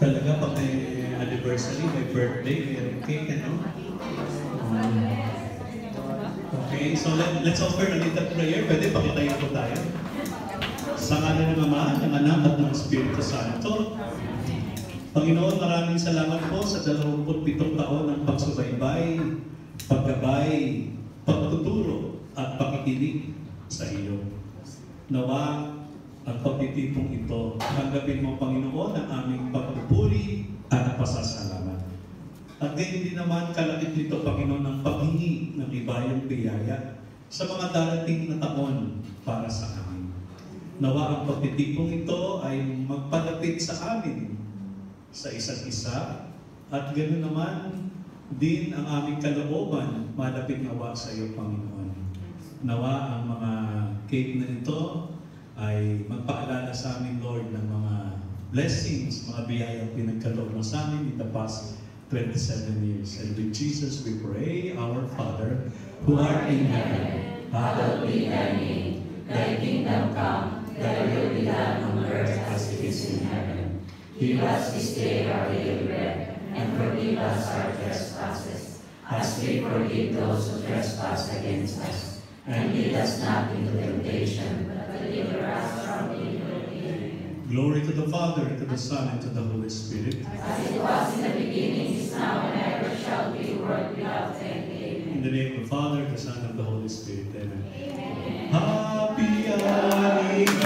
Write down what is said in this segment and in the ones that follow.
Talaga pag may anniversary, may birthday, may cake, ano? Okay, so let's offer a little prayer. Pwede pakitayin po tayo. Sa ngalan ng Ama, ng Anak at ng Espiritu Santo. Panginoon, maraming salamat po sa 27 taon ng pagsubaybay, paggabay, pagtuturo at pakikinig sa iyo. Nawa ang pagtitipong ito, tanggapin mo, Panginoon, ang aming pagpupuri at pasasalamat. At ganyan din naman kalakit nito, Panginoon, ang paghingi ng ibayong biyaya sa mga darating na taon para sa amin. Nawa ang pagtitipong ito ay magpalapit sa amin sa isa't isa, at ganoon naman din ang aming kalooban malapit nawa sa iyo, Panginoon. Nawa ang mga cake na ito ay magpaalala sa amin, Lord, ng mga blessings, mga biyayang pinagkaloob mo sa amin in the past 27 years. And with Jesus we pray, our Father, who art in heaven, hallowed be thy name. Thy kingdom come, thy will be done on earth as it is in heaven. Give us this day our daily bread, and forgive us our trespasses, as we forgive those who trespass against us. And lead us not into temptation, but deliver us from evil. Amen. Glory to the Father, and to the Son, and to the Holy Spirit. As it was in the beginning, is now, and ever shall be, world without end. Amen. In the name of the Father, the Son, and the Holy Spirit. Amen. Amen. Happy anniversary.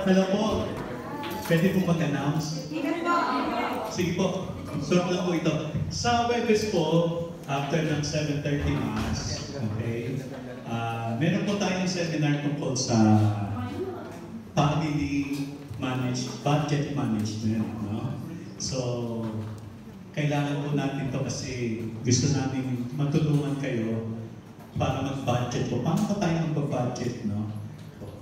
Hello po. Pwede po mag-announce? Sige po. Sunod lang po ito. Sa Webes po, after ng 7:30 Mass, okay, meron po tayong seminar tungkol sa budget management. No? So, kailangan po natin to kasi gusto namin matulungan kayo para mag-budget po. Paano po tayo mag-budget, no?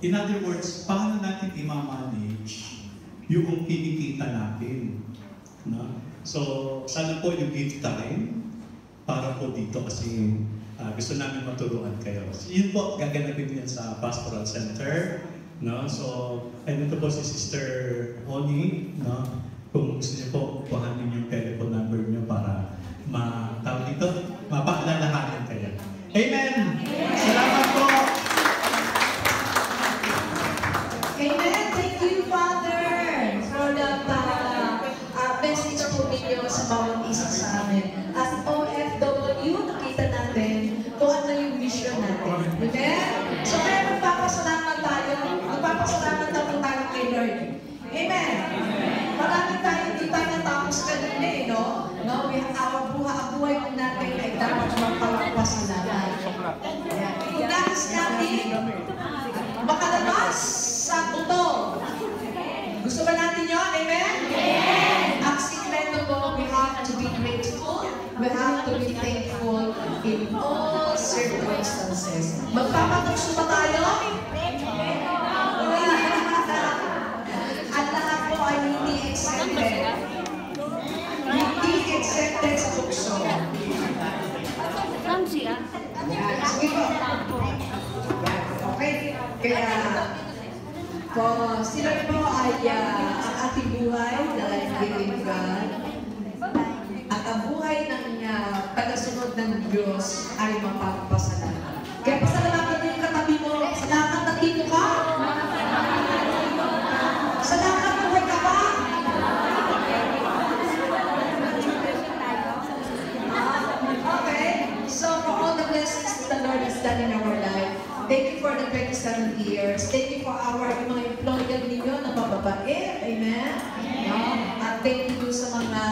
In other words, paano natin i-manage yung kinikita natin? No? So, sana po yung give time para po dito kasi gusto namin matulungan kayo. So, yun po, gaganapin yan sa Pastoral Center. No? So, ay dito po si Sister Oni. No? Kung gusto niyo po, kuhanin yung telephone number niyo para mapaalalahanan kayo. Amen! Salamat po! Amen. Thank you, Father, for that message po ninyo sa bawat isa sa amin. As OFW, nakita natin kung ano yung mission natin. Amen? So, kaya magpapasalamat na po tayo kay Lord. Amen? Marami tayo, hindi tayo natapos kanina, no? We buhay po natin ay dapat magpapasalamat. Ayan. Kung nais natin makalabas sa buto, gusto ba natin yun? Amen? Ang sikreto po, we have to be grateful. We have to be thankful in all circumstances. Magpapatugso ba tayo? At lahat po ay hindi accepted. Hindi accepted sa tukso. Yan, sige po. Okay? Kaya, sila po ay ang ating buhay na living God. At ang buhay ng tagasunod ng Diyos ay mapapasalamat. Kaya pasalamatan mo yung katabi mo. Salamat na dito ka. Salamat na buhay ka pa. Okay. So for all the blessings that the Lord has done in our life, thank you for the 27 years. Thank you for yung mga employee ninyo na mababait. Amen? No? At thank you sa mga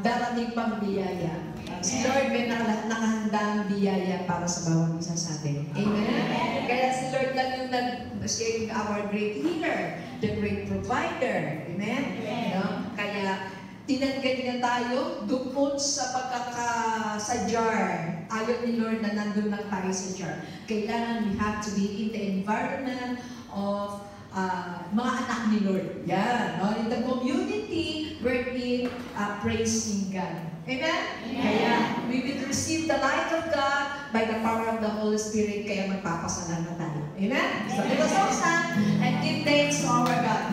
darating pang biyaya. Si Lord may nakahandang biyaya para sa bawat isa sa atin. Amen? Kaya si Lord lang yung our great healer, the great provider. Amen? No? Kaya tinanggap niya tayo dukot sa sa jar. Ayaw ni Lord na nandun lang tayo sa jar. Kailangan we have to be in the environment of mga anak ni Lord. Yan. No? In the community wherein praising God. Amen? Kaya we will receive the light of God by the power of the Holy Spirit. Kaya magpapasalamat tayo. Amen? So let us all stand and give thanks to our God.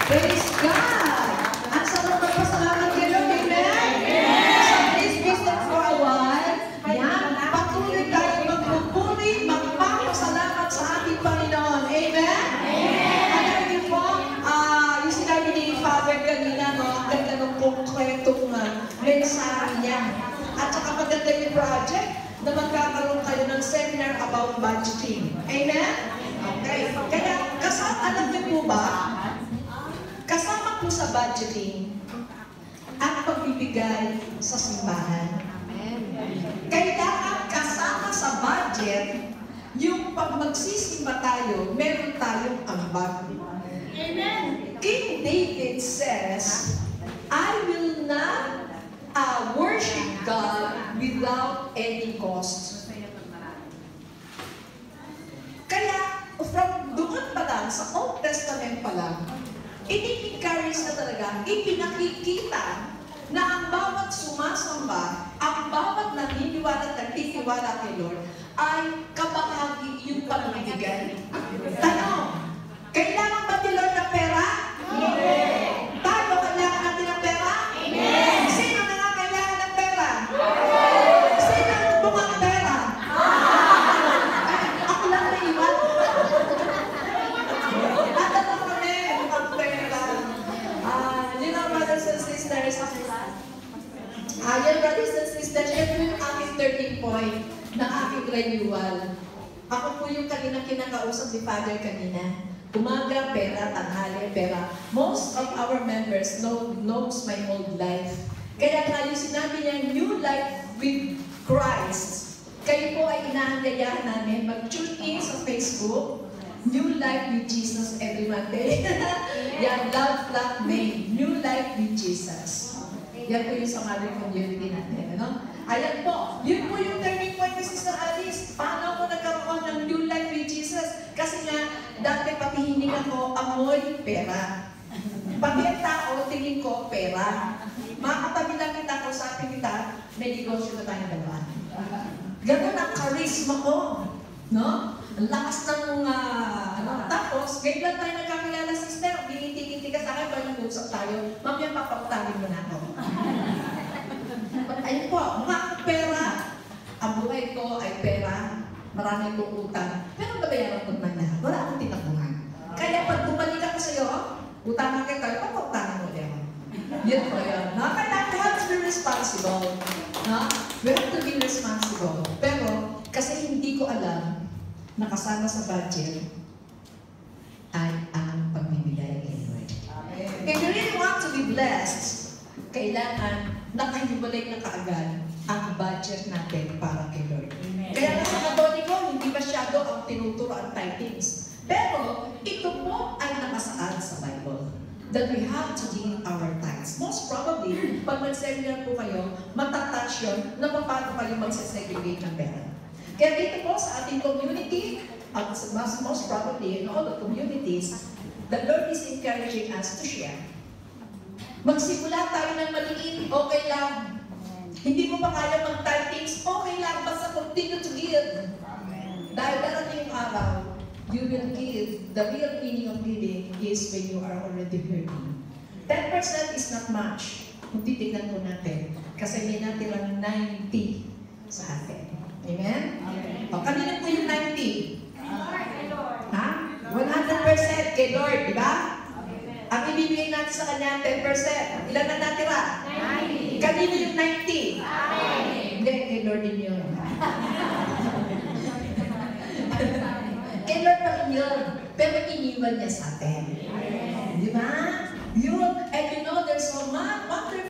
Praise God! Ang sarap magpasalamat kayo, amen? So please be still for a while. Yan, patuloy tayo magpupuri, magpapasalamat sa ating Panginoon. Amen? Alam niyo po, yung sinabi ni Father kanina, no, ang ganda ng konkretong mensahe niya. At saka maganda yung project na magkakaroon kayo ng seminar about budgeting. Amen? Okay. Kaya, alam niyo po ba, kasama po sa budgeting ang pagbibigay sa simbahan. Kailangan kasama sa budget yung pag magsisimba tayo, meron tayong ambag. Amen. King David says, I will not worship God without any cost. Kaya, from doon pa lang, sa Old Testament pa lang, ini-encourage na talaga, ipinakikita na ang bawat sumasamba, ang bawat naniniwala at nagtitiwala kay Lord, ay kabahagi yung pagbibigay. Tanong, kailangan ba ni Lord ng pera? Hindi. Tayo, kailangan natin ng pera? Hindi. Sino nangangailangan ng pera? Sino ang bumang pera? Ako lang na iwan. At ano kami, bumang pera. You know, brothers and sisters, brothers and sisters, ito yung aking 13 point ng aking renewal. Ako po yung kanina kinakausap ni Father kanina. Umaga, pera, tanghali, pera. Most of our members knows my old life. Kaya nga yung sinabi niya, new life with Christ. Kayo po ay inaanyayahan namin mag-tune in sa Facebook. New Life with Jesus every Monday. Yan, Love Flat May. New Life with Jesus. Yan po yung samaling community natin. Ano? Ayan po. Yun po yung turning point ni Sister Alice. Paano ako nagkaroon ng New Life with Jesus? Kasi nga, dati pati hininga ko, amoy, pera. Pati ang tao, tingin ko, pera. Makakatabi lang kita ko, sabi kita, may negosyo na tayong dalawa. Ganun ang charisma ko. No? Ang lakas ng, tapos, ngayon lang tayo nagkakilala, sister, biniti-kinti ka sa akin, pag nag-usap tayo, mamaya papautamin mo na ako. Ayun po, mga pera, ang buhay ko ay pera, marami kong utang, pero babayaran ko naman lahat, wala akong tinakuhan. Kaya pag bumalik ako sa'yo, utangan kita, papautamin mo din ako. Yun po yun. No? Kaya we have to be responsible. No? We have to be responsible. Pero, kasi hindi ko alam, nakasama sa budget ay ang pagbibigay kay Lord. If you really want to be blessed, kailangan nakahiwalay na kaagad ang budget natin para kay Lord. Kaya nga sa Katoliko, hindi masyado ang tinuturo ang tithings. Pero ito po ay nakasaad sa Bible that we have to give our tithes. Most probably, pag mag-seminar po kayo, matatouch yun na paano kayo mag-segregate ng pera. Kaya dito po sa ating community, at most probably in all the communities, the Lord is encouraging us to share. Magsimula tayo ng maliit, okay lang. Hindi mo pa kaya mag-tithings, okay lang, basta continue to give. Dahil darating yung araw, you will give. The real meaning of giving is when you are already hurting. 10% is not much. Kung titignan po natin, kasi may natirang 90 sa atin. Amen? O, kanina po yung 90? Ha? 100% kay Lord, di ba? Ang ibibigay natin sa Kanya, 10%. Ilan na natira? 90. Kanina yung 90? Hindi, kay Lord din yun. Kay Lord pa rin yun. Pero iniwan niya sa atin. Di ba? Yun. And you know